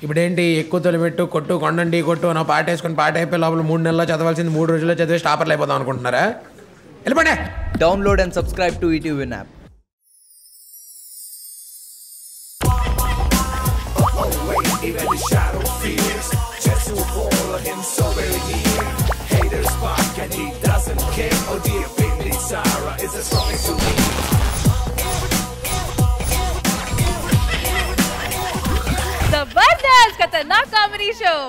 ఇప్పుడేంటి ఎక్కువ తొలిపెట్టు కొట్టు కొండండి కొట్టు నా పాట వేసుకుని పాట అయిపోయి లోపల 3 నెలల్లో చదవాల్సింది 3 రోజుల్లో చదివి స్టాపర్లు అయిపోదాం అనుకుంటున్నారా? వెళ్ళిపోండి. Download and subscribe to ETVN app. Even the shadow fears just to follow him so very near. Haters spark and he doesn't care. Oh dear baby Sarah is as strong as you need. Zabardast Khatarnak Comedy Show.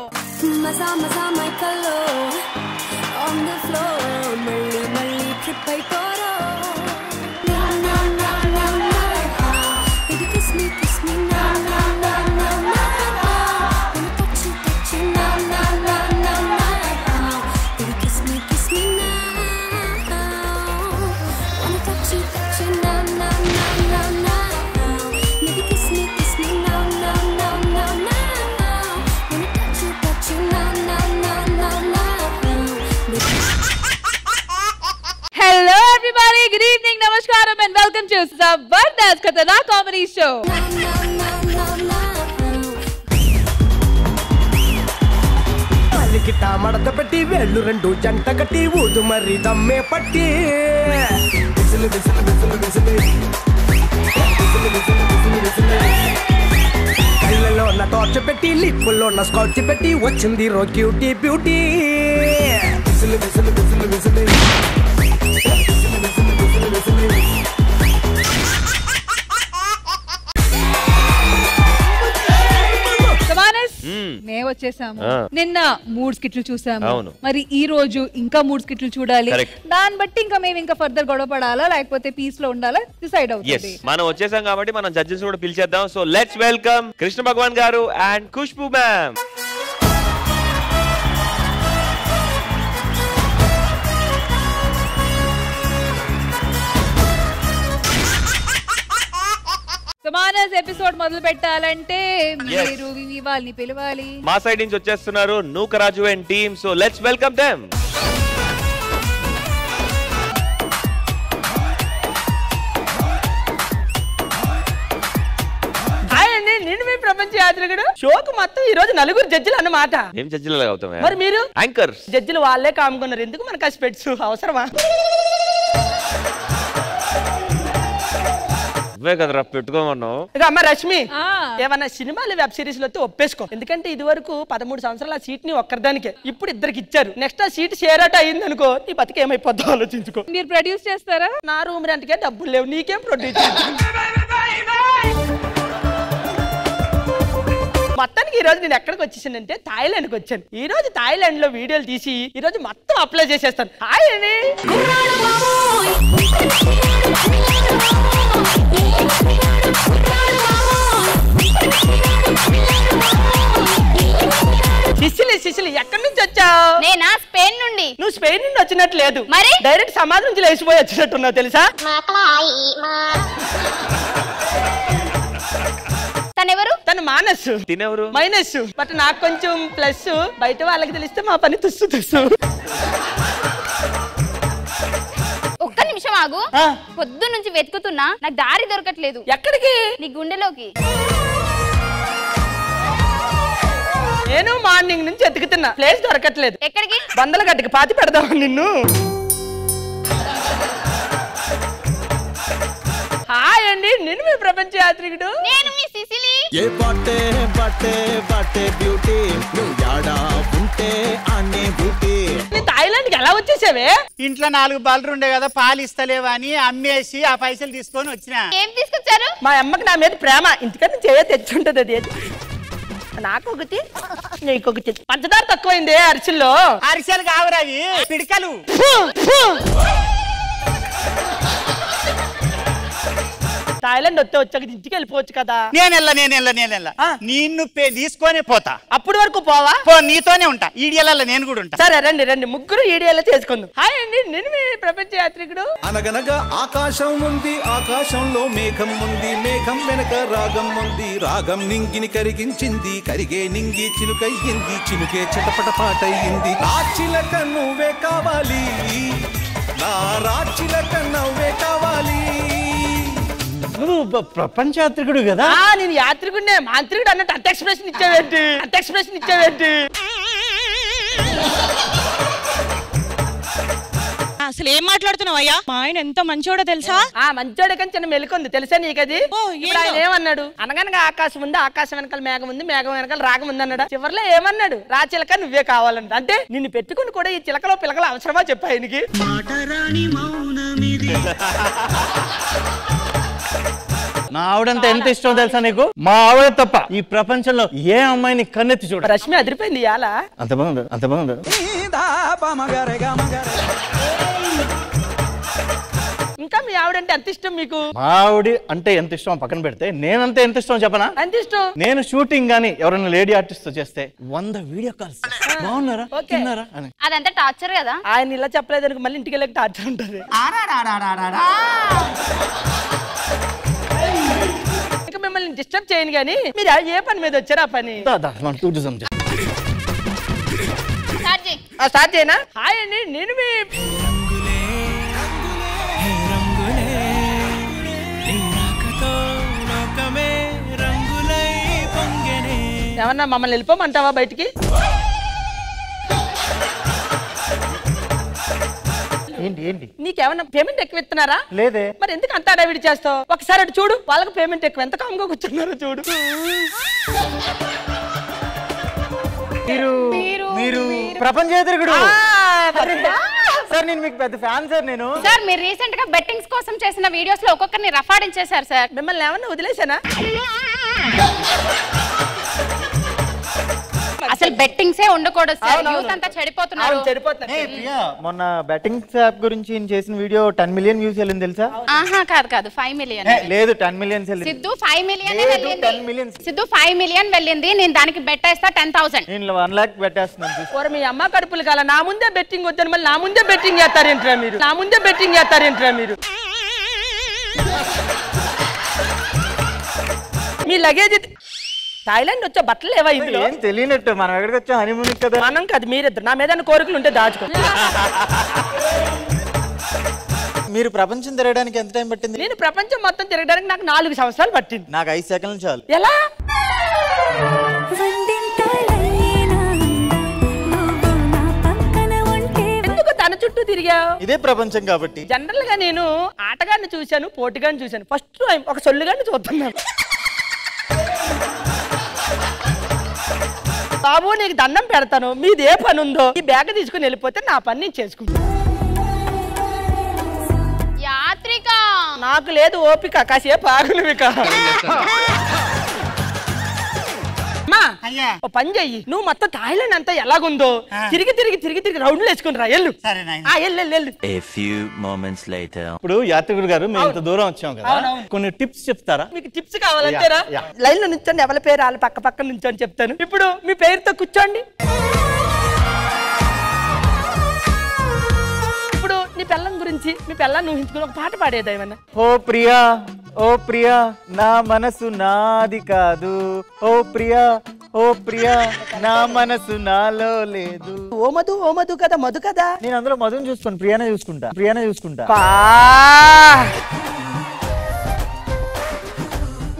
Maza maza my kallo on the floor. Malli malli trip ay koro. Na na na na na. Baby kiss me na na na na na. Wanna touch you na na na na na. Baby kiss me na. Wanna touch you na na na na na. Baby kiss me na na na na na. Wanna touch you na na na na na. Hello everybody, good evening, namaskaram and welcome to Zabardast Khatarnak Comedy Show. గిట్ట మడత పెట్టి వేళ్ళు రెండు జంట కట్టి ఊదు మరి దమ్మే పట్టి విసులు విసులు విసులు విసులు కళ్ళలో ఉన్న టార్చ్ పెట్టి లిప్పుల్లో ఉన్న స్కాచ్ పెట్టి వచ్చింది రో క్యూటీ బ్యూటీ విసులు విసులు విసులు విసులు మేము వచ్చేసాము. నిన్న 3 స్కిట్లు చూసాము. మరి ఈ రోజు ఇంకా 3 స్కిట్లు చూడాలి. దాన్ని బట్టి ఇంకా మేము ఇంకా ఫర్దర్ గొడవ పడాలా లేకపోతే పీస్ లో ఉండాలా డిసైడ్ అవుతుంది. మనం వచ్చేసాం కాబట్టి మనం జడ్జెస్ కూడా పిలిచేద్దాం. So let's welcome Krishna Bhagavan గారు అండ్ ఖుష్బూ మ్యామ్. సమానస్ ఎపిసోడ్ మొదలు పెట్టాలంటే మీరు వాళ్ళని పిలవాలి. మా సైడ్ నుంచి వచ్చేస్తున్నారు Nookaraju and team. So let's welcome them. నేను మీ ప్రపంచ యాత్రికుడు షోకు మొత్తం ఈ రోజు 4 జడ్జిలు అన్నమాట. ఏం జడ్జిలు అవుతాం మరి మీరు యాంకర్ జడ్జిలు వాళ్ళే కాముకున్నారు. ఎందుకు మనకు ఆ స్పెట్స్ అవసరమా? కదరా పెట్టుకోమన్నావు. అమ్మ రష్మి ఏమన్నా సినిమాలు వెబ్ సిరీస్ లో ఒప్పేసుకో. ఎందుకంటే ఇది వరకు 13 సంవత్సరాల సీట్ ని ఒక్కరిదానికే, ఇప్పుడు ఇద్దరికి ఇచ్చారు. నెక్స్ట్ ఆ సీట్ షేర్ అవుట్ అయింది అనుకో, నీ బతికి ఏమైపోద్దో ఆలోచించుకో. మీరు ప్రొడ్యూస్ చేస్తారా? నా రూమ్ రెంట్కే డబ్బులు లేవు, నీకేం ప్రొడ్యూస్ మొత్తానికి ఈ రోజు నేను ఎక్కడికి వచ్చేసానంటే థాయిలాండ్ కి వచ్చాను. ఈ రోజు థాయిలాండ్ లో వీడియోలు తీసి ఈ రోజు మొత్తం అప్లై చేసేస్తాను. హాయ్ అండి. సిసిలి ఎక్కడి నుంచి వచ్చావు? నేనా స్పెయిన్ నుండి. నువ్వు స్పెయిన్ నుండి వచ్చినట్టు లేదు, మరి డైరెక్ట్ సమాధి నుంచి లేచిపోయి వచ్చినట్టున్నావు తెలుసా? తనెవరు? తను మానస్. తినెవరు? మైనస్. బట్ నాకు కొంచెం ప్లస్. బయట వాళ్ళకి తెలిస్తే మా పని తుస్సు తుస్సు. ఒక్క నిమిషం ఆగు. పొద్దు నుంచి వెతుకుతున్నా, నాకు దారి దొరకట్లేదు. ఎక్కడికి? నీ గుండెలోకి. నేను మార్నింగ్ నుంచి వెతుకుతున్నా, ప్లేస్ దొరకట్లేదు. ఎక్కడికి? బందల గడ్డకి పాతి పెడదాం నిన్ను. హాయ్ అండి, నేను మీ ప్రపంచ యాత్రికుడు. నేను మీ సిసిలి. ఏ బాటే బాటే బాటే బ్యూటీ నువ్వు యాడా ఉంటే అనే బ్యూటీ. థాయిలాండ్ కి ఎలా వచ్చేసావే? ఇంట్లో 4 బాలు ఉండే కదా, పాలు ఇస్తలేవా అని అమ్మేసి ఆ పైసలు తీసుకొని వచ్చిన. ఏం తీసుకొచ్చారు? మా అమ్మకి నా మీద ప్రేమ, ఇంటికన్నా చేయ తెచ్చుంటది. అది నాకొకటి నీకొకటి. పంచదార తక్కువైంది అరిసెల్లో. అరిసెలు కావరావి పిడికలు. థాయిలాండ్ వస్తే వచ్చాక ఇంటికి వెళ్ళిపోవచ్చు కదా. నేను నిన్ను తీసుకొని పోతా. అప్పటి వరకు పోవా? నీతోనే ఉంటా. ఈడియాల నేను కూడా ఉంటా. సరే రండి రండి, ముగ్గురు ఈడియాలో చేసుకుందాం. హాయ్ అండి, నేను మీ ప్రపంచ యాత్రికుడు. అనగనగా ఆకాశం ఉంది, ఆకాశంలో మేఘం ఉంది, మేఘం వెనక రాగం ఉంది, రాగం నింగిని కరిగించింది, కరిగే నింగి చినుకయ్యింది, చినుకే చిటపట పాటయ్యింది. రాచిలక నువ్వే కావాలి, నా రాచిలక నువ్వే కావాలి. నువ్వు ప్రపంచ యాత్రికుడు కదా? నేను యాత్రికుడినే, మాంత్రికుడు అన్నట్టు అంత ఎక్స్ప్రెషన్ ఇచ్చావేంటి? అసలు ఏం మాట్లాడుతున్నావు అయ్యా? మా ఆయన ఎంత మంచోడో తెలుసా? మంచోడే కానీ చిన్న మెలుకుంది తెలుసా నీకది? ఆయన ఏమన్నాడు? అనగనగా ఆకాశం ఉంది, ఆకాశం వెనకాల మేఘం ఉంది, మేఘం వెనకాల రాగం ఉంది అన్నాడు. చివరిలో ఏమన్నాడు? రా చిలక నువ్వే కావాలంట. అంటే నిన్ను పెట్టుకుని కూడా ఈ చిలకలో పిలకలు అవసరమా చెప్పా ఆయనకి? నా ఆవిడంతా ఎంత ఇష్టం తెలుసా నీకు? మా ఆవిడ తప్ప ఈ ప్రపంచంలో ఏ అమ్మాయిని కన్నెత్తి చూడ. రష్మి అదిరిపోయింది ఇవాళ. అంత బాగుంది. ఇంకా మీ ఆవిడంటే ఎంత ఇష్టం మీకు? మా ఆవిడ అంటే ఎంత ఇష్టం పక్కన పెడితే నేనంటే ఎంత ఇష్టం చెప్పనా? ఎంత ఇష్టం? నేను షూటింగ్ గానీ ఎవరైనా లేడీ ఆర్టిస్ట్ తో చేస్తే 100 వీడియో కాల్స్, బాగున్నారా తిన్నారా అని. అదంతా టార్చర్ కదా. ఆయన ఇలా చెప్పలేదు అనుకో, మళ్ళీ ఇంటికి వెళ్ళక టార్చర్ ఉంటుంది. ఇంకా మిమ్మల్ని డిస్టర్బ్ చేయను కానీ మీరు ఏ పని మీద వచ్చారు? ఆ పని స్టార్ట్ చేయనా? హాయ్ అండి, నేను మీ ఏమన్నా మమ్మల్ని వెళ్ళిపోమంటావా బయటికి? ఏంటి నీకేమన్నా పేమెంట్ ఎక్కువ ఇస్తున్నారా? లేదే. మరి ఎందుకు అంత అడవిడి చేస్తావు? ఒకసారి అటు చూడు, వాళ్ళకి పేమెంట్ ఎక్కువ, ఎంత కామ్గా కూర్చున్నారో చూడు. మీరు ప్రపంచ యాత్రికుడు సార్. నేను మీకు పెద్ద ఫ్యాన్ సార్. నేను సార్ మీరు రీసెంట్ గా బెట్టింగ్స్ కోసం చేసిన వీడియోస్ లో ఒక్కొక్కరిని రఫాడించేశారు సార్. మిమ్మల్ని ఏమన్నా వదిలేసానా? అసలు బెట్టింగ్సే ఉండకూడదు సార్. యూత్ అంతా చెడిపోతున్నారు. మొన్న బెట్టింగ్స్ యాప్ గురించి చేసిన వీడియో 10 మిలియన్ వ్యూస్ వెళ్ళింది తెలుసా? కాదు 5 మిలియన్. లేదు 10 మిలియన్స్ వెళ్ళింది. సిద్ధు 5 మిలియన్ వెళ్ళింది. సిద్ధు 5 మిలియన్ వెళ్ళింది. నేను దానికి బెట్ వేస్తా 10,000. నేను 1 లక్ష పెట్టేస్తున్నాను. మీ అమ్మ కడుపులు కాల నా ముందే బెట్టింగ్ వద్దని మళ్ళీ నా ముందే బెట్టింగ్ చేస్తారేంట్రా మీరు? మీ లగేజ్ థాయిలాండ్ వచ్చే బట్టలు ఏవా? ఇందులో ఏం తెలియనట్టు మనం ఎక్కడికి వచ్చాం? హనీమూన్ కదా. మనం కాదు, మీరిద్దరు. నా మీద కోరికలు ఉంటే దాచుకో. మీరు ప్రపంచం తిరగడానికి ఎంత టైం పట్టింది? నేను ప్రపంచం మొత్తం తిరగడానికి నాకు 4 సంవత్సరాలు పట్టింది. నాకు 5 సెకండ్లు చాలు. ఎలా? ఎందుకు తన చుట్టూ తిరిగావు? ఇదే ప్రపంచం కాబట్టి. జనరల్ గా నేను ఆటగాన్ని చూశాను, పోటీగాన్ని చూశాను. ఫస్ట్ టైం ఒక సొల్లుగాన్ని చూస్తున్నాను. బాబు నీకు దండం పెడతాను, మీది ఏ పని ఉందో ఈ బ్యాగ్ తీసుకుని వెళ్ళిపోతే నా పని నేను చేసుకుంటాను. యాత్రిక నాకు లేదు ఓపిక, కాసేపు ఆగులువిక. ఓ పని చెయ్యి, నువ్వు మొత్తం థాయిలాండ్ అంతా ఎలాగుందో తిరిగి రౌండ్లు వేసుకుని రా. ఎల్లు. ఇప్పుడు యాత్రికుడు గారు మేము ఇంత దూరం వచ్చాం కదా, కొన్ని టిప్స్ చెప్తారా? మీకు టిప్స్ కావాలంటేరా? లైన్ లో నుంచోండి, ఎవరి పేరు వాళ్ళు పక్క పక్క నుంచోని చెప్తాను. ఇప్పుడు మీ పేరుతో కూర్చోండి. ఇప్పుడు నీ పిల్లం గురించి, మీ పిల్లని ఊహించుకుని ఒక పాట పాడేదా ఏమన్నా? ఓ ప్రియా నా మనసు నాది కాదు, ఓ ప్రియా నా మనసు నాలో లేదు. ఓ మధు కదా, మధు కదా. నేను అందులో మధుని చూసుకోను, ప్రియానే చూసుకుంటా.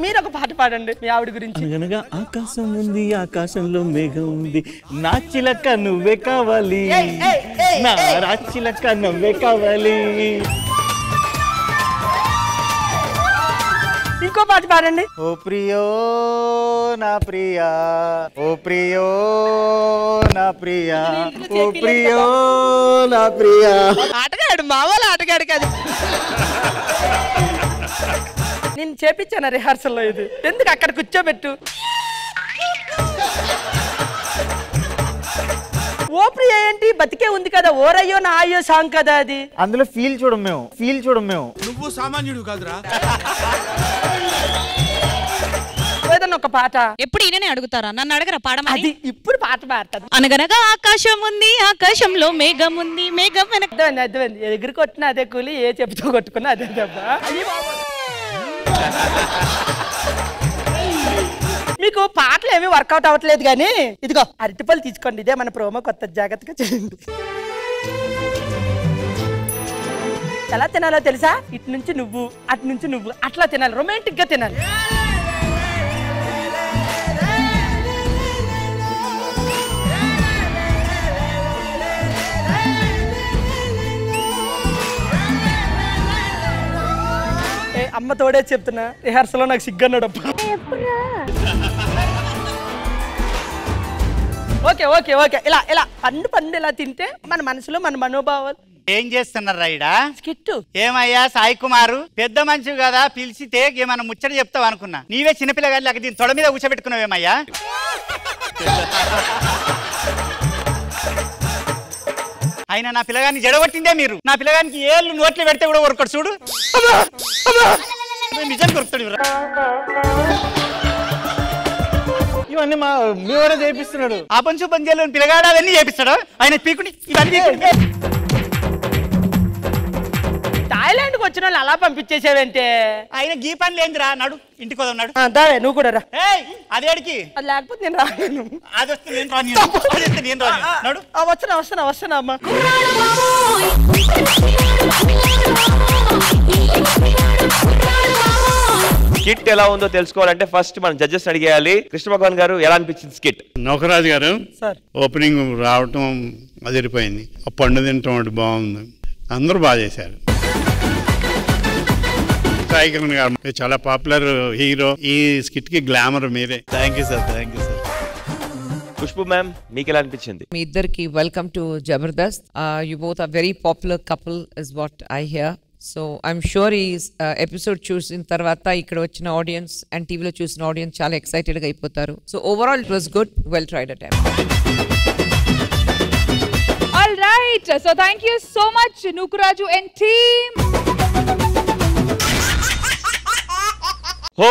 మీరు ఒక పాట పాడండి మీ ఆవిడ గురించి. అనగనగా ఆకాశం ఉంది, ఆకాశంలో మేఘం ఉంది, నా చిలక నువ్వే కావాలి, నా రాచిలక నువ్వే కావాలి. ఇంకో పాట పాడండి. ఓ ప్రియో నా ప్రియా, ఓ ప్రియో నా ప్రియా, ఓ ప్రియో నా ప్రియా. ఆటగాడు మామూలు ఆటగాడు కాదు. నేను చేపించాను రిహార్సల్లో. ఇది ఎందుకు అక్కడ కూర్చోబెట్టు. ఓ ప్రియ ఏంటి, బతికే ఉంది కదా, ఓరయ్యో నా అయ్యో సాంగ్ కదా అది. అందులో ఫీల్ చూడం మేము. నువ్వు సామాన్యుడు కాదురా. ఏదన్నా ఒక పాట. ఎప్పుడు ఈయననే అడుగుతారా, నన్ను అడగరా పాడమని? అది ఇప్పుడు పాట పాడతాను. అనగనగా ఆకాశం ఉంది, ఆకాశంలో మేఘం ఉంది, మేఘం వెనక. అర్థమైంది. ఎగురు కొట్టిన అదే కూలి, ఏ చెప్పుతో కొట్టుకున్నా అదే దెబ్బ. మీకు పాటలు ఏమీ వర్కౌట్ అవ్వట్లేదు కానీ ఇదిగో అరటిపళ్ళు తీసుకోండి. ఇదే మన ప్రోమో, కొత్త జాగ్రత్తగా చేయండి. ఎలా తినాలో తెలుసా? ఇటు నుంచి నువ్వు, అటు నుంచి నువ్వు, అట్లా తినాలి, రొమాంటిక్ గా తినాలి. అమ్మ తోడే చెప్తున్నా, రిహార్సల్ లో నాకు సిగ్గన్నాడు. ఓకే ఓకే ఓకే, ఇలా ఇలా పండు ఇలా తింటే మన మనసులో మన మనోభావాలు. ఏం చేస్తున్నారు రైడా? స్కిట్. ఏమయ్యా సాయి కుమారు, పెద్ద మనిషి కదా, పిలిచితే ఏమన్నా ముచ్చట చెప్తావు అనుకున్నా. నీవే చిన్నపిల్లగాలి లేక దీని తొడ మీద కూర్చోబెట్టుకున్నావేమయ్యా? అయినా నా పిల్లగాన్ని జడగొట్టిందే మీరు. నా పిల్లగానికి ఏళ్ళు నోట్లు పెడితే కూడా ఒకటి చూడు, నిజం దొరుకుతాడు. ఇవన్నీ మా మీవాడే చేపిస్తున్నాడు. ఆ పంచు పంచాలు పిల్లగాడు అవన్నీ చేపిస్తాడు. ఆయన పీకుని ఇవన్నీ థాయిలాండ్ కి వచ్చిన వాళ్ళు అలా పంపించేసావంటే ఆయన గీ పని లేదురా. నడు ఇంటికి వదన్నాడు. దావే నువ్వు కూడా రా. అదేడికి అది లేకపోతే నేను రాను. అది వస్తే నేను రాను. వస్తున్నా అమ్మా. స్కిట్ ఎలా ఉందో తెలుసుకోవాలంటే ఫస్ట్ మనం జడ్జెస్ అడిగేయాలి. కృష్ణ భగవాన్ గారు ఎలా అనిపించింది స్కిట్? నౌకరాజు గారు ఓపెనింగ్ రావటం అదిరిపోయింది. ఆ పండు తినటం బాగుంది. అందరూ బాగా చేశారు. సాయి కిరణ్ గారు చాలా పాపులర్ హీరో. ఈ స్కిట్ కి గ్లామర్ మీరే. Thank you sir, thank you sir. Khushbu ma'am, మీకు ఎలా అనిపించింది? మీ ఇద్దరికి welcome to Jabardasth. You both are very popular couple is what I hear. So I'm sure ఈ ఎపిసోడ్ చూసిన తర్వాత ఇక్కడ వచ్చిన ఆడియన్స్ అండ్ టీవీలో చూసిన ఆడియన్స్ చాలా ఎక్సైటెడ్ గా అయిపోతారు. So overall it was good, well tried at time. All right, so thank you so much Nookaraju and team.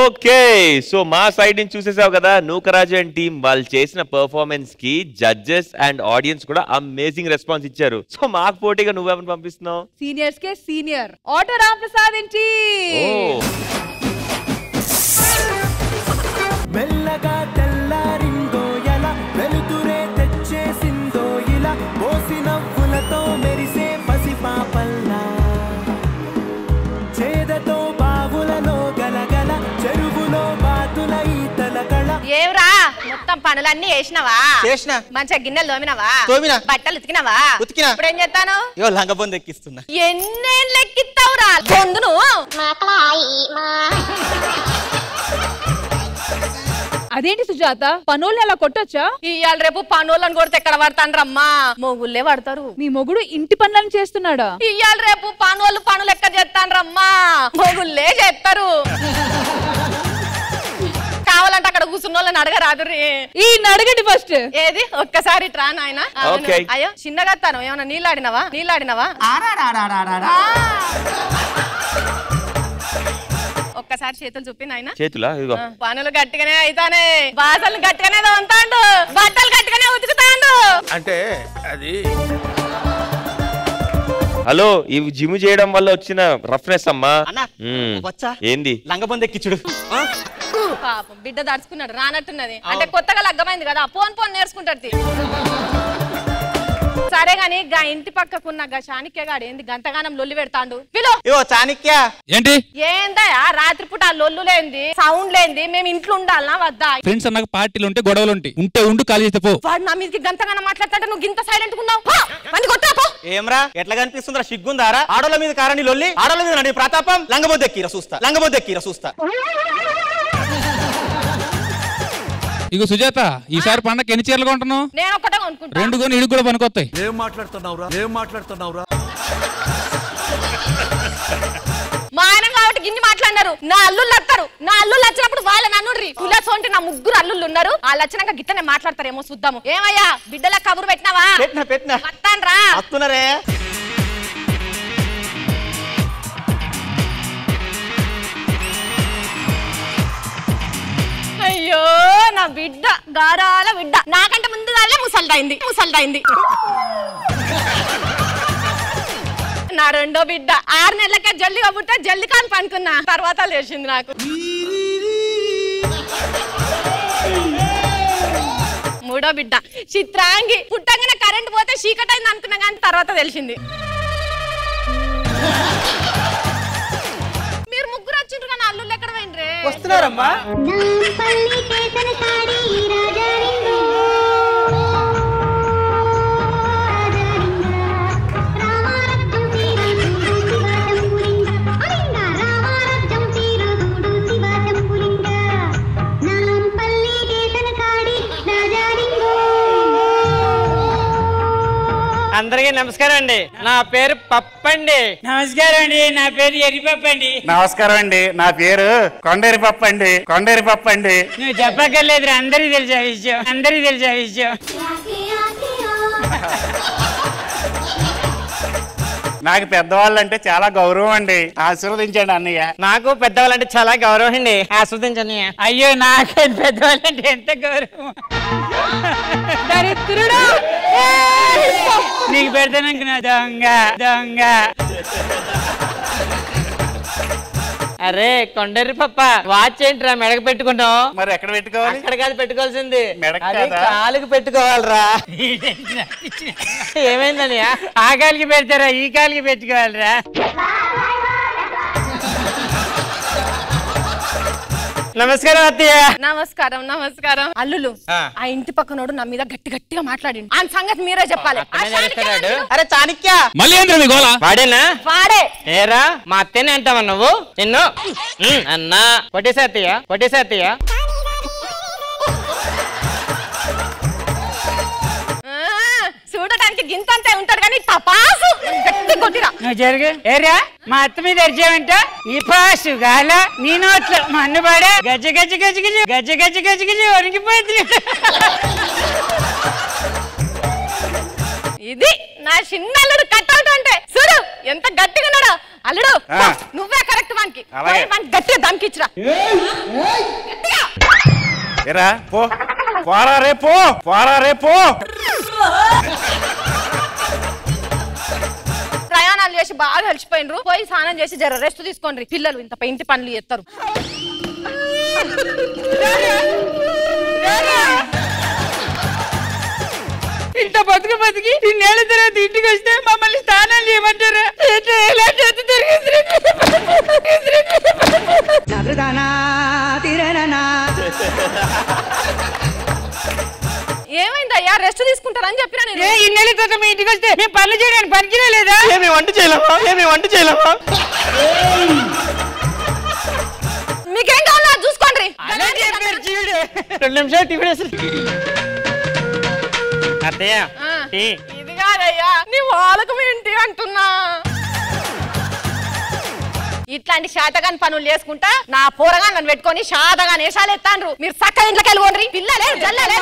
Okay, so మా సైడ్ నుంచి చూసేసావు కదా, నూకరాజు అండ్ టీమ్ వాళ్ళు చేసిన పర్ఫార్మెన్స్ కి జడ్జెస్ అండ్ ఆడియన్స్ కూడా అమేజింగ్ రెస్పాన్స్ ఇచ్చారు. సో మాకు పోటీగా నువ్వేమని పంపిస్తున్నావు? సీనియర్స్ కే senior auto Ram Prasad and team. మెల్లగా తెల్లారిందో ఎలా, వెలుతురే తెచ్చేసిందో ఇలా, పోసి నవ్వులతో మెరిసే పసి పాపల్లా, చేదతో బావులలో గలగల, చెరువులో బాతుల ఈతల కళ. ఏవరా మొత్తం పనులన్నీ చేసినవా? చేసిన. మంచిగా గిన్నెలు తోమినవా? తోమినా. బట్టలు ఉతికినవా? ఉతికినా. ఇప్పుడు ఏం చేస్తాను? లంగబొందు ఎక్కిస్తున్నా. ఎన్నేళ్ళు ఎక్కిస్తావురా బొందును? అదేంటి సుజాత, పనోళ్ళని అలా కొట్టొచ్చా? ఇవాళ రేపు పనులను కొడితే ఎక్కడ పడతాను రమ్మా, మొగుళ్ళే పడతారు. మీ మొగుడు ఇంటి పనులను చేస్తున్నాడా? ఇవాళ రేపు పనులు ఎక్క చేస్తాను రమ్మా, మొగుళ్ళే చేస్తారు. కావాలంటే అక్కడ కూర్చున్న వాళ్ళని అడగరాదు. ఈ అడగండి ఫస్ట్. ఏది ఒక్కసారి ట్రా నాయన. అయ్యో చిన్నగా తాను ఏమన్నా నీళ్ళాడినవా? ఒక్కసారి చేతులు చూపి నాయన. చేతులా? ఇదిగో. పనులు గట్టిగానే అయితానే, బాసలు గట్టిగానే తోంతాండు, బట్టలు గట్టిగానే ఉతుకుతాండు. అంటే అది హలో, ఇవి జిమ్ చేయడం వల్ల వచ్చిన రఫ్నెస్ అమ్మా. ఏంది లంగబొందు ఎక్కించుడు? పాపం బిడ్డ దడుచుకున్నాడు, రానట్టున్నది. అంటే కొత్తగా లగ్గమైంది కదా, పోన్ నేర్చుకుంటాడు. సరే గాని గా ఇంటి పక్కకున్న గా చాణిక్య గాడు ఏంది గంతగానం లొల్లి పెడతాండు? పిలో చాణిక్య ఏంటి ఏందయ్యా రాత్రిపూట ఆ లొల్లు లేంది, సౌండ్ లేంది, మేము ఇంట్లో ఉండాలనా వద్దా? ఫ్రెండ్స్ అన్నాక పార్టీలు ఉంటే గొడవలు ఉంటాయి, ఉండు ఖాళీ చేస్తే పో. వాడు నా మీదకి గంతగానం మాట్లాడతాంటే నువ్వు గింత సైలెంట్ ఉన్నావు. ఏమ్రా ఎట్లా కనిపిస్తుందిరా? సిగ్గుందారా? ఆడోళ్ళ మీద కారణి లొల్లి, ఆడోళ్ళ మీద నడి ప్రతాపం. లంగబొద్దు ఎక్కిరా చూస్తా. ఇగో సుజాత, ఈసారి పండగ ఎన్ని చీరలు కొంటున్నావు? నేను ఒకటే కొనుక్కుంటా. 2 కొని ఇడికి కూడా పనికొస్తాయి. ఏం మాట్లాడుతున్నావురా? మా ఆయన కాబట్టి గిన్ని మాట్లాడినారు. నా అల్లుళ్ళు వస్తారు, నా అల్లుళ్ళు వచ్చినప్పుడు వాళ్ళ నన్నుడ్రి కులసోంటి నా 3 అల్లుళ్ళు ఉన్నారు. వాళ్ళు వచ్చినాక గిట్టనే మాట్లాడతారేమో చూద్దాము. ఏమయ్యా బిడ్డల కబురు పెట్టినావా? పెట్టినా వస్తాన్రా. వస్తున్నారే. అయ్యో నా బిడ్డ గారాల బిడ్డ నాకంటే ముందుగానే ముసల్దైంది. నా రెండో బిడ్డ 6 నెలలకే జల్దిగా పుట్ట జల్ది కాని పనుకున్నా, తర్వాత లేచింది నాకు. మూడో బిడ్డ చిత్రాంగి, పుట్టంగానే కరెంట్ పోతే చీకటైంది అనుకున్నా కానీ తర్వాత తెలిసింది. అల్లుళ్ళు ఎక్కడ పోయిండ్రే? వస్తున్నారమ్మా. అందరికీ నమస్కారం అండి. నా పేరు పప్పండి. నమస్కారం అండి. నా పేరు ఎర్రిపప్పు అండి. నమస్కారం అండి. నా పేరు కొండేరి పప్పు అండి. కొండేరి పప్పు అండి. నువ్వు చెప్పక్కర్లేదు, అందరికీ తెలిసే విషయం. అందరికీ తెలిసే విషయం. నాకు పెద్దవాళ్ళు అంటే చాలా గౌరవం అండి. ఆశీర్వదించండి అన్నయ్య. నాకు పెద్దవాళ్ళంటే చాలా గౌరవం అండి. ఆస్వాదించండి. అయ్యో నాకే పెద్దవాళ్ళంటే ఎంత గౌరవం. దరిద్రుడా, నీకు పెడతాననుకున్నా దొంగ దొంగ. అరే కొండరి పప్ప, వాచ్ ఏంట్రా మెడకు పెట్టుకున్నావు? మరి ఎక్కడ పెట్టుకోవాలి? అక్కడ కాదు పెట్టుకోవాల్సింది, అది కాలుకి పెట్టుకోవాలరా. ఏమైందని? ఆ కాలికి పెడతారా, ఈ కాలికి పెట్టుకోవాలరా? నమస్కారం అత్తయ్య. నమస్కారం. నమస్కారం. అల్లులు, ఆ ఇంటి పక్కనోడు నా మీద గట్టి గట్టిగా మాట్లాడిండు. ఆ సంగతి మీరే చెప్పాలి. అరే చాణక్య, మళ్ళీ ఏంద్ర గోళ? వాడేనా? వాడే. ఏరా మా అత్తయ్యనే అంటావా నువ్వు? నిన్ను అన్నా కొట్టేసా అత్తయ్య, కొట్టేసా అత్తయ్య. చూడటానికి గింతంతే ఉంటాడు కానీ తపాసు గట్టి కొట్టిరా. నువ్వు జరుగు. ఏరా మా అత్త మీద అరిచావంట. నీ పాసు గాల, నీ నోట్లో మన్నుబాడా గజ్జ గజ్జ గజ్జ గజ్జ గజ్జ గజ్జ గజ్జ గజ్జ వణికిపోయింది. ఇది నా చిన్న అల్లుడు కట్అవుట్ అంటే. చూడు ఎంత గట్టిగా ఉన్నాడు. అల్లుడు నువ్వే కరెక్ట్ వానికి. గట్టిగా దమ్కిచ్చిరా. ఏరా పో, పోరా రే పో, పోరా రే పో. ప్రయాణాలు చేసి బాగా అలసిపోయినరు. పోయి స్నానం చేసి జర రెస్ట్ తీసుకోండి. పిల్లలు ఇంత ఇంటి పనులు చేస్తారు. ఇంత బతుకు బతికి ఇన్నేళ్ళ తర్వాత ఇంటికి వస్తే మమ్మల్ని స్నానాలు చేయమంటారా? ఏమైందయ్యా? రెస్ట్ తీసుకుంటారని చెప్పినా నేను. ఇన్నేళ్ళ తర్వాత మీ ఇంటికి వస్తే మేము పనులు చేయడానికి పనికిరే లేదా? ఏమి వంట చేయలేమా? ఏమి వంట చేయలేమా? మీకేం కావాలో చూసుకోండి. 2 నిమిషాలు టీవీ అత్తయ్య. ఇది కాదయ్యా, నీ వాళ్ళకు ఏంటి అంటున్నా. ఇట్లాంటి శాతగాని పనులు చేసుకుంటా నా పోరగా నన్ను పెట్టుకొని శాతగా నేషాలు ఎత్తాండ్రు. మీరు చక్క ఇంట్లోకి వెళ్ళి పిల్లలే జల్లలే.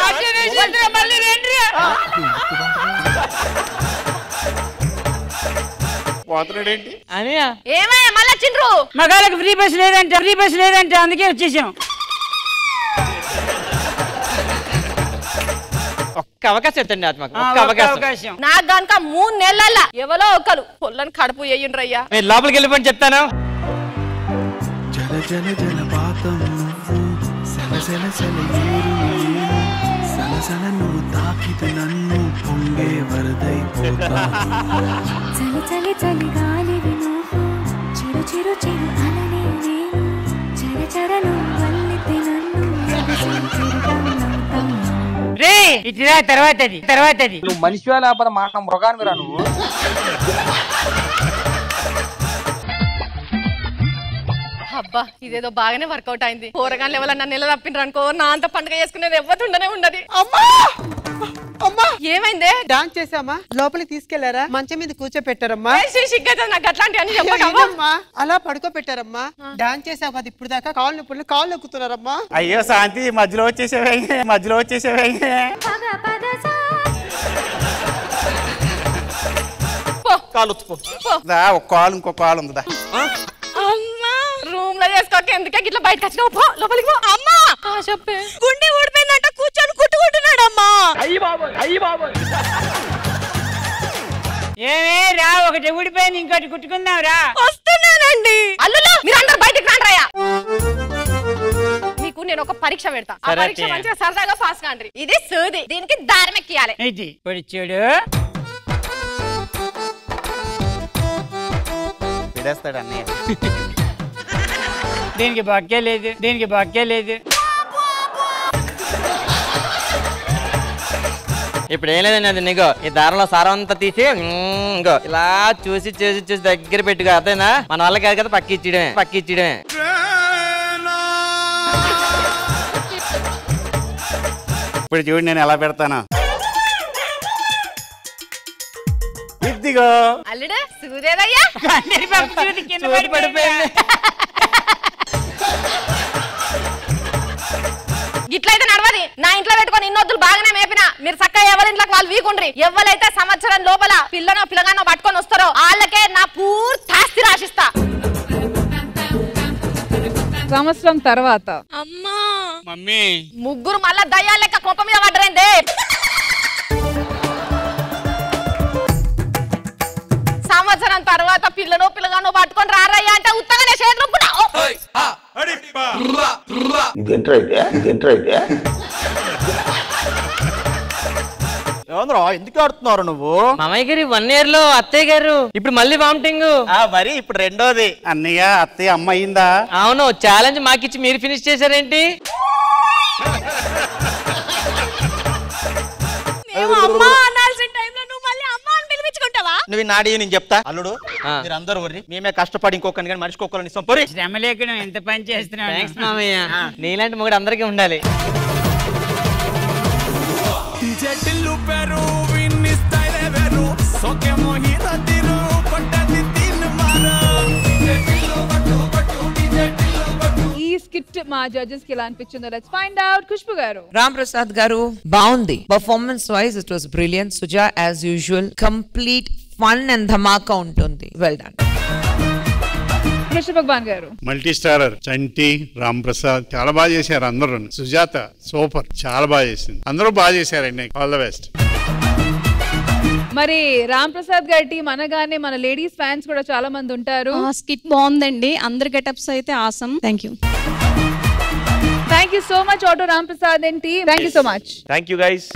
పోతున్నాడేంటి అని? ఏమయ్యా మళ్ళీ వచ్చిండ్రు? మగాళ్ళకి ఫ్రీ బస్ లేదంటే, ఫ్రీ బస్ లేదంటే అందుకే వచ్చేసాం. ఒక్క అవకాశం ఎత్తండి ఆత్మకు, ఒక్క అవకాశం. నాకు గనుక 3 నెలల ఎవరో ఒకరు పొల్లని కడుపు వేయండ్రయ్యా. మీరు లోపలికి వెళ్ళిపోయి చెప్తాను. జల జల జలపాతం నువ్వు, సెల సెల సెల ఏరు నేను, సలసల నువ్వు తాకితే నన్ను పొంగే వరదైపోతా. చలి చలి చలి గాలివి నువ్వు, చిరు చిరు చిరు అలనే నేను, చర చర నువ్వు అల్లితే నన్ను రే ఇట్లా తర్వాతది. నువ్వు మనిషి లేకపోతే మాట మృగాన్ని రా నువ్వు. అబ్బా ఇదేదో బాగానే వర్కౌట్ అయింది. కూరగాయలు ఎవరన్నా నెల తప్పిండ్రు అనుకో, నా అంత పండుగ చేసుకునేది ఎవ్వతుండనే ఉండదు. అమ్మా అమ్మా, ఏమైందే? డాన్స్ చేసామా? లోపలికి తీసుకెళ్లారా? మంచం మీద కూర్చోపెట్టారమ్మా. నాకు అట్లాంటి అని చెప్పమ్మా. అలా పడుకోపెట్టారమ్మా. డాన్స్ చేసావు కదా ఇప్పుడు దాకా. కాళ్ళు నొప్పులు, కాళ్ళు నొక్కుతున్నారమ్మా. అయ్యో శాంతి, మధ్యలో వచ్చేసేవే, మధ్యలో వచ్చేసేవే. కాలు ఒక కాలు, ఇంకో కాలు ఉందా? రూమ్ లో చేసుకోక ఎందుకే గిట్లా బయటకు వచ్చినావు? పో లోపలికి పో. అమ్మా చెప్పే, గుండె ఊడిపోయిందంట, కూర్చొని కుట్టుకుంటున్నాడమ్మా. ఏమే రా, ఒకటి ఊడిపోయింది ఇంకోటి కుట్టుకుందాం రా. వస్తున్నానండి. అల్లులు మీరందరూ బయటకు రాండ్రయ్యా. మీకు నేను ఒక పరీక్ష పెడతా. ఆ పరీక్ష మంచిగా సరదాగా పాస్ కాండ్రి. ఇది సూది, దీనికి దారం ఎక్కియాలి. ఇది ఇప్పుడు చూడు. పిడేస్తాడు అన్నయ్య. దీనికి బొక్కే లేదు, దీనికి బొక్కే లేదు. ఇప్పుడు ఏం లేదండి, అది నీగో ఈ దారంలో సారం అంతా తీసి ఇంకో ఇలా చూసి చూసి చూసి దగ్గర పెట్టుకో. అదేనా మన వాళ్ళకి కాదు కదా, పక్కిచ్చడమే పక్కిచ్చడమే. ఇప్పుడు చూడు నేను ఎలా పెడతానా. ఇదిగో అల్లుడు సూర్యదయ్యా ఇట్లయితే నడవది. నా ఇంట్లో పెట్టుకొని ఇన్నొద్దులు బాగానే మేపినా, మీరు చక్కగా ఎవరింట్లోకి వాళ్ళు వీకుండ్రి. ఎవరైతే సంవత్సరం లోపల పిల్లనో పిల్లగానో పట్టుకొని వస్తారో వాళ్ళకే నా పూర్తి ఆస్తి రాసిస్తా. సంవత్సరం తర్వాత అమ్మా మమ్మీ ముగ్గురు మళ్ళా దయ్యాల లెక్క కొంప మీద పడ్డరేందే. సంవత్సరం తర్వాత పిల్లనో పిల్లగానో పట్టుకొని రారయ్యా అంటే ఉత్తగానే చేతులు ఎందుకు ఆడుతున్నారు నువ్వు? మామయ్య గారు 1 year లో అత్తయ్య గారు ఇప్పుడు మళ్ళీ వామిటింగ్. మరి ఇప్పుడు రెండోది. అన్నయ్య అత్తయ్య అమ్మ అయిందా? అవును, ఛాలెంజ్ మాకిచ్చి మీరు ఫినిష్ చేశారేంటి? నువ్వు నాడి నేను చెప్తా. అల్లుడు మీరు అందరూ వర్రి, మేమే కష్టపడి ఇంకొకరిని కానీ మనిషికి ఒక్కరిని ఇస్తాం. పొరి శ్రమ లేకుండా ఎంత పని చేస్తున్నావు. థాంక్స్ మామయ్య, నీలాంటి మొగుడు అందరికీ ఉండాలి. ఈ స్కిట్ మా జడ్జెస్ కి ఎలా అనిపించిందో లెట్స్ ఫైండ్ అవుట్. ఖుష్బు గారు. రామ్ ప్రసాద్ గారు బాగుంది. Performance wise it was brilliant. Suja as usual complete fun and ధమాకా ఉంటుంది. Well done. Krishna Bhagavan garu. Multi starrer Chanti, Ram Prasad చాలా బాగా చేశారు అందరూ. సుజాత సూపర్, చాలా బాగా చేసింది. అందరూ బాగా చేశారండి. All the best. మరి రామ్ ప్రసాద్ గారి టీం అనగానే మన లేడీస్ ఫ్యాన్స్ కూడా చాలా మంది ఉంటారు. స్కిట్ బాగుందండి, అందరి గెటప్స్ అయితే awesome. Thank you so much auto Ram Prasad and team. Thank you so much. Thank you guys.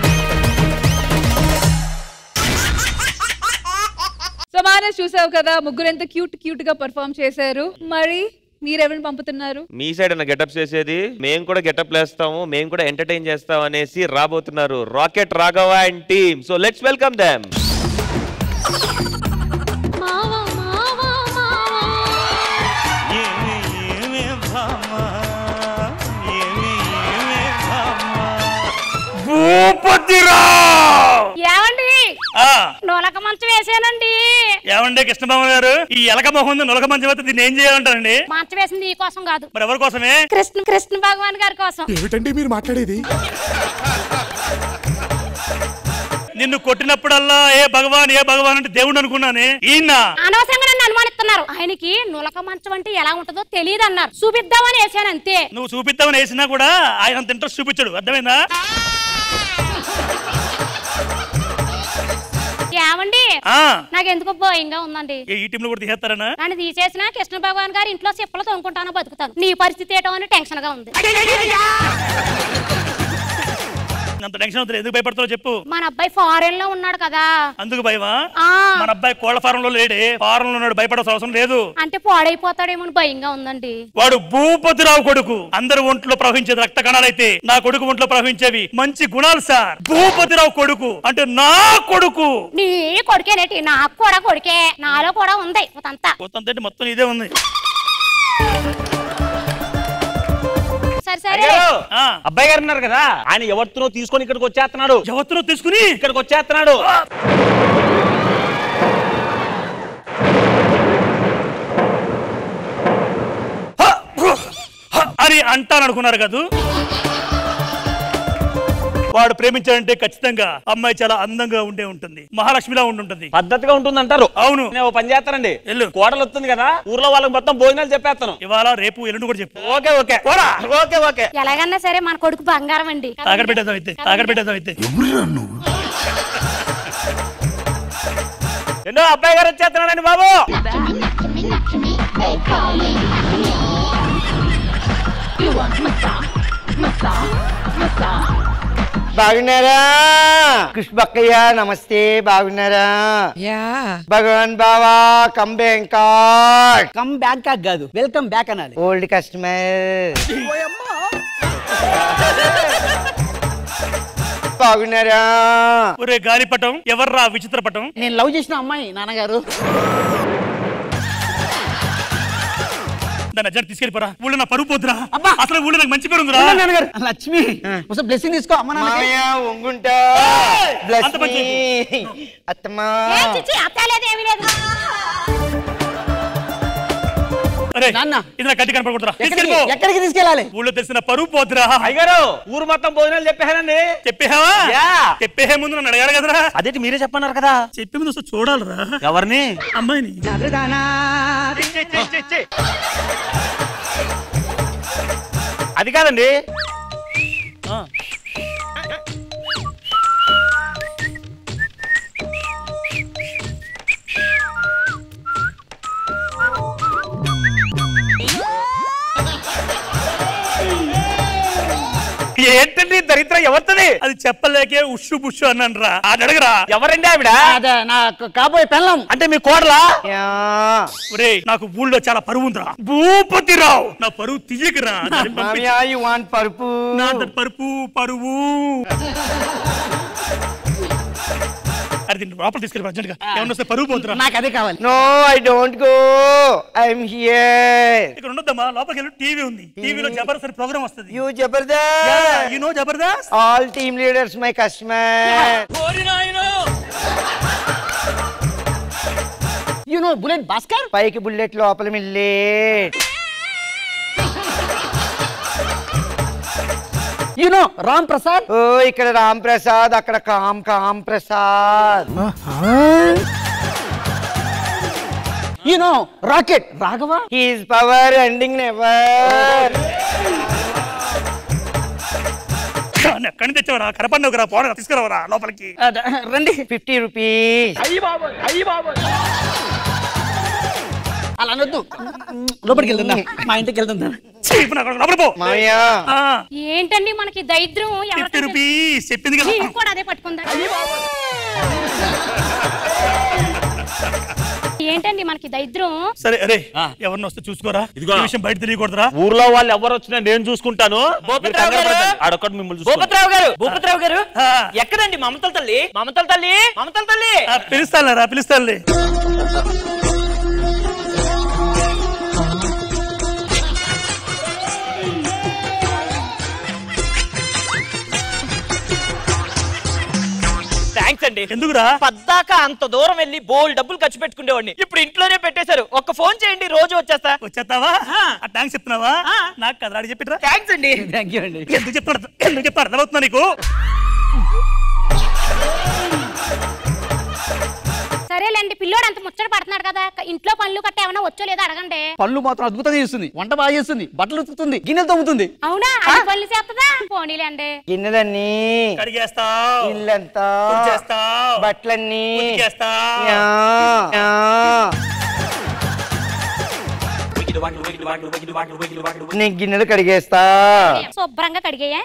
So Manas చూసావు కదా, ముగ్గురు ఎంత క్యూట్ గా పర్ఫార్మ్ చేశారు. మరి మీరెవరిని పంపుతున్నారు? మీ సైడ్ అన్న గెటప్స్ చేసేది, మేము కూడా గెటప్ లేస్తాము, మేము కూడా ఎంటర్టైన్ చేస్తాం అనేసి రాబోతున్నారు rocket Raghava and team. So let's welcome them. ఏమండి నొలక మంచం వేసానండి. ఏమండి కృష్ణబాబు గారు, ఈ ఎలక మొహం నొలక మంచం అయితే దీన్ని ఏం చేయాలంటారండి? మంచం వేసింది ఈ కోసం కాదు, మరి ఎవరి కోసమే? కృష్ణ భగవాన్ గారి కోసం. ఏమిటండి మీరు మాట్లాడేది? నిన్ను కొట్టినప్పుడల్లా ఏ భగవాన్ అంటే దేవుడు అనుకున్నానే. ఈయన అనవసరంగా నన్ను అనుమానిస్తున్నారు. ఆయనకి నులక మంచం అంటే ఎలా ఉంటుందో తెలియదు అన్నారు, చూపిద్దామని వేసాను అంతే. నువ్వు చూపిద్దామని వేసినా కూడా ఆయన అంత ఇంట్రెస్ట్ చూపించాడు, అర్థమైందా? ఏమండి నాకెందుకో భయంగా ఉందండి. ఈ టీంలో కూడా తీసేస్తారనా? నన్ను తీసేసిన కృష్ణ భగవాన్ గారు ఇంట్లో చెప్పులు తోముకుంటానో బతుకుతాను. నీ పరిస్థితి ఏటో అని టెన్షన్ గా ఉంది. అంత టెన్షన్ అవుతుంది, ఎందుకు భయపడతావు చెప్పు. మన అబ్బాయి ఫారెన్ లో ఉన్నాడు కదా, అందుకు భయమా? మన అబ్బాయి కోళ్ల ఫారం లో లేడే, ఫారం లో ఉన్నాడు, భయపడాల్సిన అవసరం లేదు. అంటే పాడైపోతాడేమో భయంగా ఉందండి. వాడు భూపతిరావు కొడుకు. అందరి ఒంట్లో ప్రవహించేది రక్త కణాలైతే నా కొడుకు ఒంట్లో ప్రవహించేవి మంచి గుణాలు సార్. భూపతిరావు కొడుకు అంటే నా కొడుకు. నీ కొడుకేనేటి? నాకు కూడా కొడుకే, నాలో కూడా ఉంది కొత్తంతా. మొత్తం ఇదే ఉంది. అబ్బాయి గారు ఉన్నారు కదా, ఆయన ఎవరితో తీసుకొని ఇక్కడికి వచ్చేస్తున్నాడు. ఎవరితో తీసుకుని ఇక్కడికి వచ్చేస్తున్నాడు. అని అంటాననుకున్నారు కదా. వాడు ప్రేమించాడంటే ఖచ్చితంగా అమ్మాయి చాలా అందంగా ఉండే ఉంటుంది, మహాలక్ష్మిలా ఉంటుంటుంది, పద్ధతిగా ఉంటుంది అంటారు. అవును, నేను పని చేస్తానండి. కోడలు వస్తుంది కదా, ఊర్లో వాళ్ళకి మొత్తం భోజనాలు చెప్పేస్తాను. ఇవాళ రేపు ఎల్లుండి కూడా చెప్పు. Okay okay okay okay. ఎలాగన్నా సరే మన కొడుకు బంగారం అండి. తాగడ పెట్టేద్దాం అయితే. ఎన్నో అబ్బాయి గారు వచ్చేస్తున్నాడండి బాబు. బాగున్నారా కృష్ణక్కయ్య నమస్తే బాగున్నారా యా భగవాన్ బావా కమ్ బ్యాంకాక్ కమ్ బ్యాంకాక్ కాదు వెల్కమ్ బ్యాక్ అనాలి ఓల్డ్ కస్టమర్ బాగున్నారా ఒరే గాలిపటం ఎవర్రా విచిత్ర పటం నేను లవ్ చేసిన అమ్మాయి నాన్నగారు దాని అర్జెంట్ తీసుకెళ్ళిపోరా ఊళ్ళో నా పరువు పోతురా అసలు ఊళ్ళో నాకు మంచి పేరు ఉందిరా నాన్నగారు లక్ష్మి ఒకసారి బ్లెస్సింగ్ తీసుకో అమ్మ మామయ్య ఒంగుంటా బ్లెస్సింగ్ అత్తమ్మా నాన్న ఇది నా కట్టి కనపడకూడదురా ఎక్కడికి తీసుకెళ్ళాలి ఊళ్ళో తెలిసిన పరువు పోతురా అయ్యగారు ఊరు మొత్తం భోజనాలు చెప్పేహానండి చెప్పేహావా చెప్పేహే ముందు నన్ను అడగాలి కదరా అదేంటి మీరే చెప్పన్నారు కదా చెప్పే ముందు వస్తే చూడాలరా ఎవరిని అమ్మాయిని అది కాదండి ఏంటండి దరిద్ర ఎవరితది అది చెప్పలేకే ఉషు బుషు అన్నాను రా అది అడగరా ఎవరండి ఆవిడ నా కాబోయే పెళ్ళం అంటే మీ కోడలా ఒరే నాకు ఊళ్ళో చాలా పరువు ఉందిరా భూపతిరావు నా పరువు తీయకరా పరుపు నా పరుపు పరువు అరే దీన్ని లోపల తీసుకెళ్ళి అర్జెంట్ గా ఏమన్నా వస్తే పరువు పోతురా నాకు అదే కావాలి no I don't go I'm here ఇక్కడ ఉండొద్దమ్మా లోపలికి వెళ్ళి టీవీ ఉంది టీవీలో జబర్దస్త్ అనే ప్రోగ్రామ్ వస్తుంది you Jabardasth you know Jabardasth all team leaders my customer you know bullet Bhaskar పైకి బుల్లెట్ లోపల millet you know Ram Prasad oh ఇక్కడ రామ్ ప్రసాద్ అక్కడ కామ్ Prasad you know rocket Raghava his power ending never ఎక్కడి నుంచి తెచ్చావరా కరపండురా పోరా తీసుకురావరా లోపలికి రండి 50 రూపీస్ అయ్యి బాబోయ్ అలా అనొద్దు లోపలికి వెళ్తుందా మా ఇంటికి వెళ్తుందా ఏంటండి మనకి దైద్రం 50 రూపీస్ చెప్పింది కదా నేను కూడా అదే పట్టుకుందా ఏంటండి మనకి దైద్రం సరే అరే ఎవరిని వస్తే చూసుకోరా ఈ విషయం బయట తెలియకూడదురా ఊర్లో వాళ్ళు ఎవరు వచ్చినా నేను చూసుకుంటాను ఆడొక్కడు మిమ్మల్ని భూపతిరావు గారు ఎక్కడండి మమతల తల్లి పిలుస్తానులే థ్యాంక్స్ అండి ఎందుకురా పద్దాక అంత దూరం వెళ్ళి బోల్ డబ్బులు ఖర్చు పెట్టుకునేవాడిని ఇప్పుడు ఇంట్లోనే పెట్టేశారు ఒక్క ఫోన్ చేయండి రోజు వచ్చేస్తావా థ్యాంక్స్ చెప్తున్నావా నాకు కదా అడిగి చెప్పిట్రా థ్యాంక్స్ అండి థ్యాంక్ యూ అండి ఎందుకు చెప్తారు అర్థమవుతుందా నీకు సరేలేండి పిల్లోడు అంత ముచ్చట పడుతున్నాడు కదా ఇంట్లో పనులు కట్ట ఏమైనా వచ్చో లేదో అడగండి పనులు మాత్రం అద్భుతంగా చేస్తుంది వంట బాగా చేస్తుంది బట్టలు ఉతుకుతుంది గిన్నెలు తమ్ముతుంది అవునా అన్ని పనులు చేస్తుందా పోనీలేండి గిన్నెలన్నీ కడిగేస్తావు ఇల్లంతా చేస్తావు బట్టలన్నీ నీ గిన్నెలు కడిగేస్తా శుభ్రంగా కడిగేయా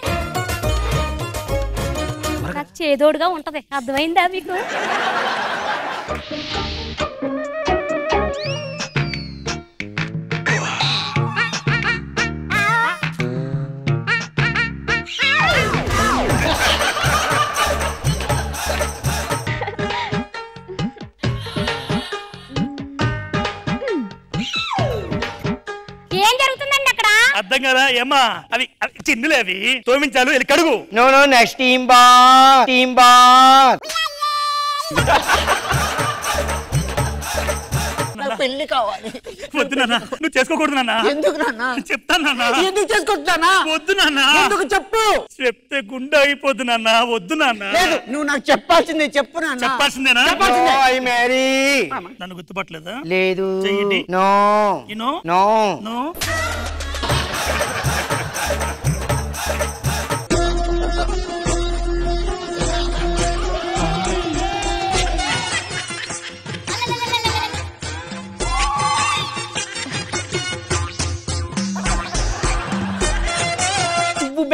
చేదోడుగా ఉంటది అర్థమైందా మీకు ఏం జరుగుతుందండి అక్కడ అర్థం కదా ఏమ్మా అవి చిన్నులే అవి తోమించాలు వెళ్ళి కడుగు నో నెక్స్ట్ టీమ్ బాత్ పెళ్లి కావాలి వద్దు నాన్న నువ్వు చేసుకోకూడదు నాన్న ఎందుకు నాన్న చెప్తాను నాన్న ఎందుకు చేసుకుంటున్నా వద్దు నాన్న ఎందుకు చెప్పు చెప్తే గుండె అయిపోద్దు నాన్న వద్దు నాన్న లేదు నువ్వు నాకు చెప్పాల్సిందే చెప్పు నాన్న చెప్పాల్సిందేనా నన్ను గుర్తుపట్టలేదా లేదు చెయ్యండి no no no no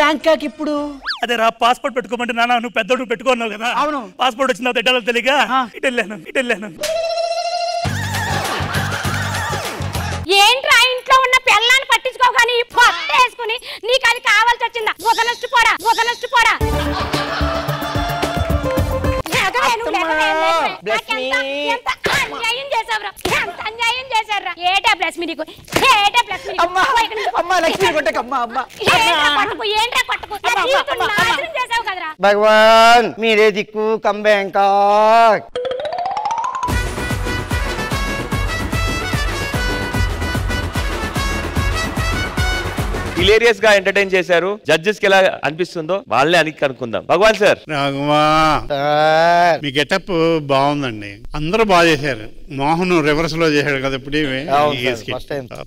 Bangkok ఇప్పుడు? అదే రా పాస్పోర్ట్ పెట్టుకోమంటే నాన్న నువ్వు పెద్దోడు పెట్టుకున్నావు కదా. అవును. పాస్పోర్ట్ వచ్చిన ఎట్టాలో తెలియక ఇటు వెళ్ళాను. ఏంట్రా ఇంట్లో ఉన్న పిల్లని పట్టించుకో కానీ వేసుకుని నీకు అది కావాల్సి వచ్చిందా? వదలొచ్చు పోరా అన్యాయం చేశారా? ఏటా ప్లస్ మీ నీకు చేసావు కదరా. భగవాన్ మీరే దిక్కు కమ్ బ్యాంకాక్. హిలేరియస్ గా ఎంటర్టైన్ చేశారు. జడ్జెస్ కి ఎలా అనిపిస్తుందో వాళ్ళే అని కనుక్కుందాం. భగవాన్ సార్. మీ గెటప్ బాగుందండి, అందరూ బాగా చేశారు. మోహన్ రివర్స్ లో చేశాడు కదా ఇప్పుడు.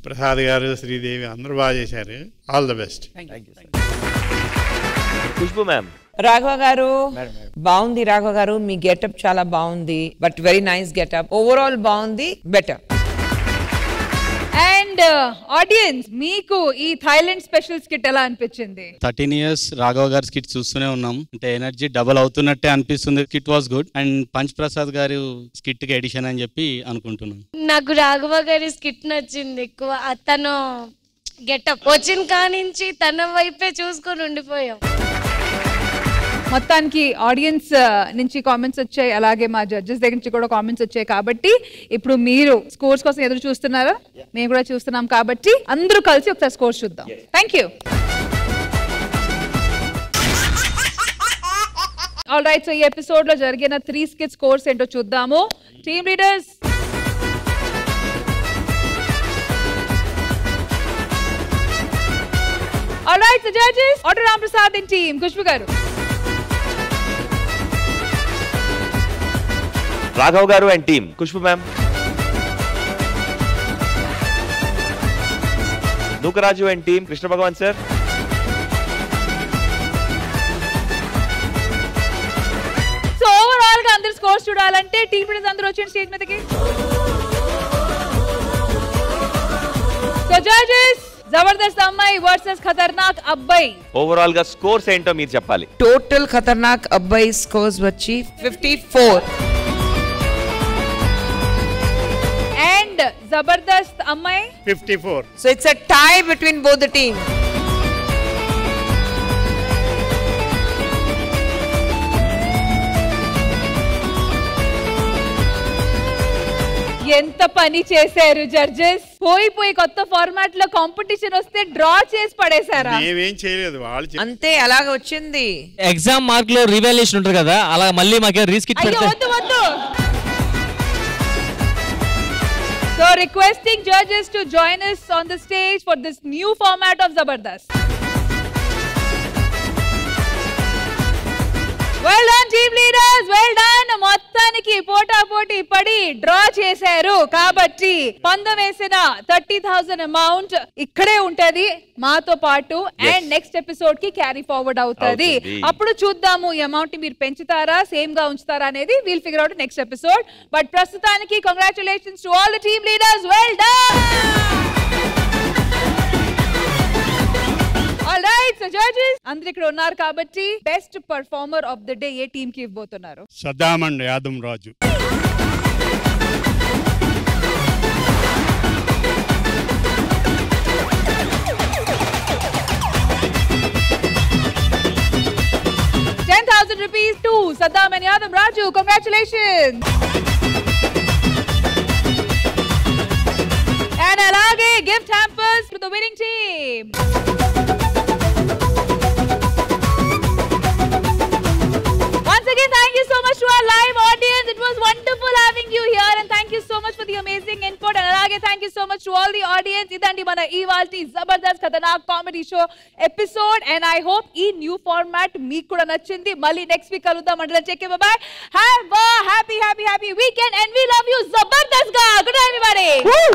ప్రసాద్ గారు, శ్రీదేవి అందరూ బాగా చేశారు. All the best. Khushbu ma'am. Raghava గారు బాగుంది. రాఘవ గారు మీ గెటప్ చాలా బాగుంది, but very nice getup. Overall బాగుంది, బెటర్. అండ్ ఆడియన్స్ మీకు ఈ థాయిలాండ్ స్పెషల్ స్కిట్ ఎలా అనిపించింది? 13 years రాఘవ గారి స్కిట్ చూస్తూనే ఉన్నాం. అంటే ఎనర్జీ డబల్ అవుతున్నట్టే అనిపిస్తుంది. Skit was good. And punch Prasad గారు స్కిట్ కి ఎడిషన్ అని చెప్పి అనుకుంటున్నాం. నాకు రాఘవ గారి స్కిట్ నచ్చింది ఎక్కువ. అతను గెటప్ వచ్చిన కానించి తన వైపే చూసుకొని ఉండిపోయాం. మొత్తానికి ఆడియన్స్ నుంచి కామెంట్స్ వచ్చాయి, అలాగే మా జడ్జెస్ దగ్గర నుంచి కూడా కామెంట్స్ వచ్చాయి. కాబట్టి ఇప్పుడు మీరు స్కోర్స్ కోసం ఎదురు చూస్తున్నారా? మేము కూడా చూస్తున్నాం. కాబట్టి అందరూ కలిసి ఒకసారి స్కోర్స్ చూద్దాం. Thank you. All right, so ఈ ఎపిసోడ్ లో జరిగిన 3 స్కిట్ స్కోర్స్ ఏంటో చూద్దాము. Team leaders. All right, so judges auto Ram Prasad and team. Khushbu గారు. రాఘవ్ గారు and team. Khushbu ma'am. Nookaraju and team. Krishna Bhagavan sir. So overall గా అందరు స్కోర్స్ చూడాలంటే టీమ్ లీడర్స్ అందరూ వచ్చేయండి స్టేజ్ మీదకి. సో జడ్జెస్, జబర్దస్త్ అమ్మాయి వర్సెస్ ఖతర్నాక్ అబ్బాయి. ఓవరాల్ గా స్కోర్స్ ఏంటో మీరు చెప్పాలి. టోటల్ ఖతర్నాక్ అబ్బాయి స్కోర్స్ వచ్చి 54. And Zabardast Ammai 54. So it's a tie between both the teams. ఎంత పని చేశారు జడ్జెస్. పోయి కొత్త ఫార్మాట్ లో కాంపిటీషన్ వస్తే డ్రా చేసి పడేశారా? మేమేం చేయలేదు, వాళ్ళు అంతే అలాగ వచ్చింది. ఎగ్జామ్ మార్క్ లో రివాల్యుయేషన్ ఉంటుంది కదా, అలా మళ్ళీ మాకే రీస్కిట్ పెడితే. వద్దు. So requesting judges to join us on the stage for this new format of Zabardast. Well done team leaders, well done. మొత్తానికి పోటాపోటీ పడి డ్రా చేశారు కాబట్టి పందెం వేసిన 30,000 అమౌంట్ ఇక్కడే ఉంటది మాతో పాటు. అండ్ నెక్స్ట్ ఎపిసోడ్ కి క్యారీ ఫార్వర్డ్ అవుతది. అప్పుడు చూద్దాము ఈ అమౌంట్ మీరు పెంచుతారా, సేమ్ గా ఉంచుతారా అనేది. We'll figure out next episode. But ప్రస్తుతానికి congratulations to all the team leaders. Well done. All right, so judges అందరూ ఇక్కడ ఉన్నారు కాబట్టి best performer of the day ఏ టీమ్ కి ఇవ్వబోతున్నారు? Saddam and Yadam Raju. ₹10,000 to Saddam and Yadam Raju. Congratulations. And alage gift hampers to the winning team. Once again, thank you so much to our live audience. It was wonderful having you here, and thank you so much for the amazing input. And alage thank you so much to all the audience. Idandi mana ivalti Zabardast Khatanak comedy show episode, and I hope ee new format meeku kuda nachindi. Malli next week kaludam. Until then, take care, bye bye. Have a happy weekend, and we love you Zabardast ga. Good night everybody. Woo!